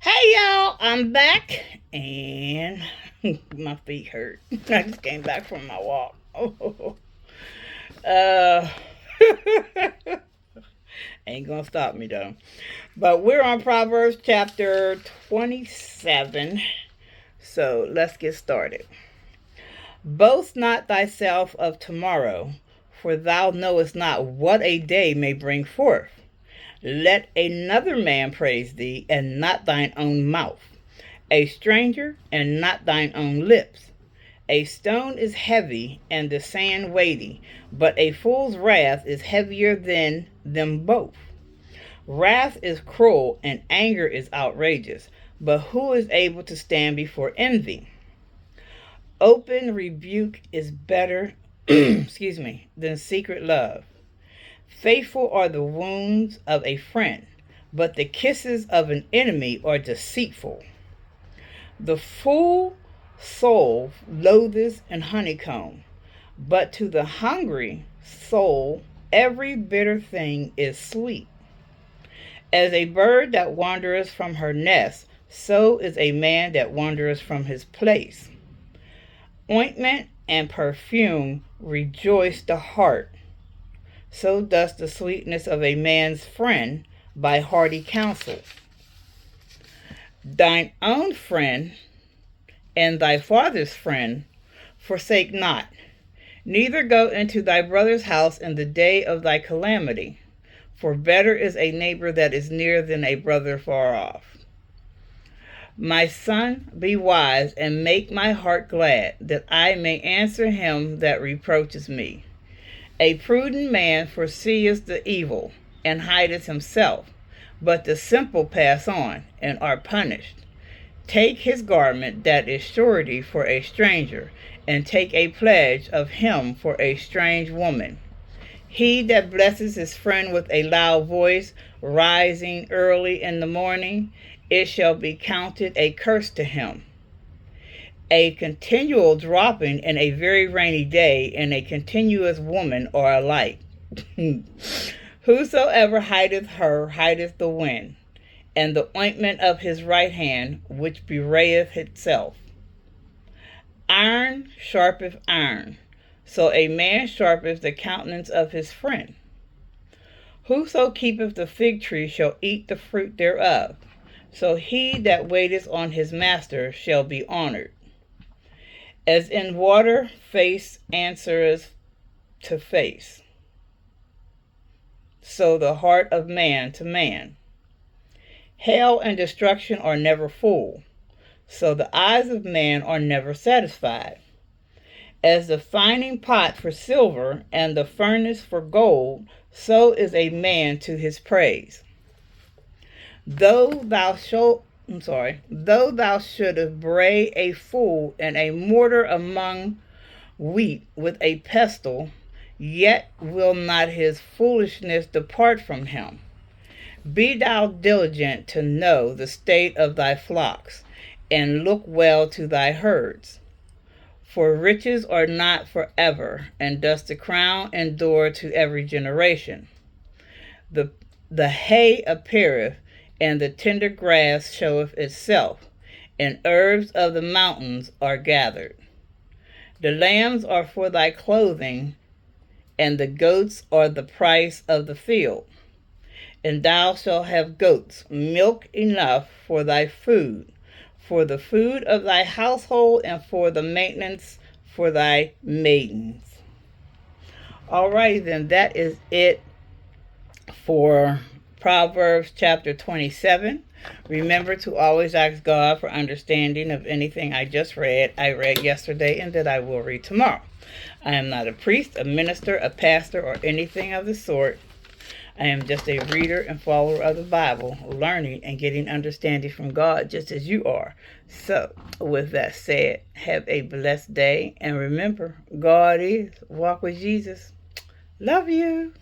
Hey y'all, I'm back and my feet hurt. I just came back from my walk. Uh, ain't gonna stop me though. But we're on Proverbs chapter 27. So let's get started. Boast not thyself of tomorrow, for thou knowest not what a day may bring forth. Let another man praise thee, and not thine own mouth, a stranger, and not thine own lips. A stone is heavy, and the sand weighty, but a fool's wrath is heavier than them both. Wrath is cruel, and anger is outrageous, but who is able to stand before envy? Open rebuke is better than secret love. Faithful are the wounds of a friend, but the kisses of an enemy are deceitful. The full soul loatheth an honeycomb, but to the hungry soul every bitter thing is sweet. As a bird that wandereth from her nest, so is a man that wandereth from his place. Ointment and perfume rejoice the heart, so does the sweetness of a man's friend by hearty counsel. Thine own friend and thy father's friend forsake not, neither go into thy brother's house in the day of thy calamity, for better is a neighbor that is near than a brother far off. My son, be wise, and make my heart glad, that I may answer him that reproaches me. A prudent man foreseeth the evil, and hideth himself, but the simple pass on, and are punished. Take his garment that is surety for a stranger, and take a pledge of him for a strange woman. He that blesses his friend with a loud voice, rising early in the morning, it shall be counted a curse to him. A continual dropping in a very rainy day and a continuous woman are alike. Whosoever hideth her hideth the wind, and the ointment of his right hand, which bewrayeth itself. Iron sharpeth iron, so a man sharpeth the countenance of his friend. Whoso keepeth the fig tree shall eat the fruit thereof, so he that waiteth on his master shall be honored. As in water, face answereth to face, so the heart of man to man. Hell and destruction are never full, so the eyes of man are never satisfied. As the fining pot for silver and the furnace for gold, so is a man to his praise. Though thou shouldest bray a fool in a mortar among wheat with a pestle, yet will not his foolishness depart from him. Be thou diligent to know the state of thy flocks, and look well to thy herds. For riches are not forever, and does the crown endure to every generation. The hay appeareth, and the tender grass showeth itself, and herbs of the mountains are gathered. The lambs are for thy clothing, and the goats are the price of the field. And thou shalt have goats, milk enough for thy food, for the food of thy household, and for the maintenance for thy maidens. Alrighty then, that is it for Proverbs chapter 27. Remember to always ask God for understanding of anything I read yesterday, and that I will read tomorrow. I am not a priest, a minister, a pastor, or anything of the sort. I am just a reader and follower of the Bible, learning and getting understanding from God just as you are. So, with that said, have a blessed day, and remember, God is. Walk with Jesus. Love you.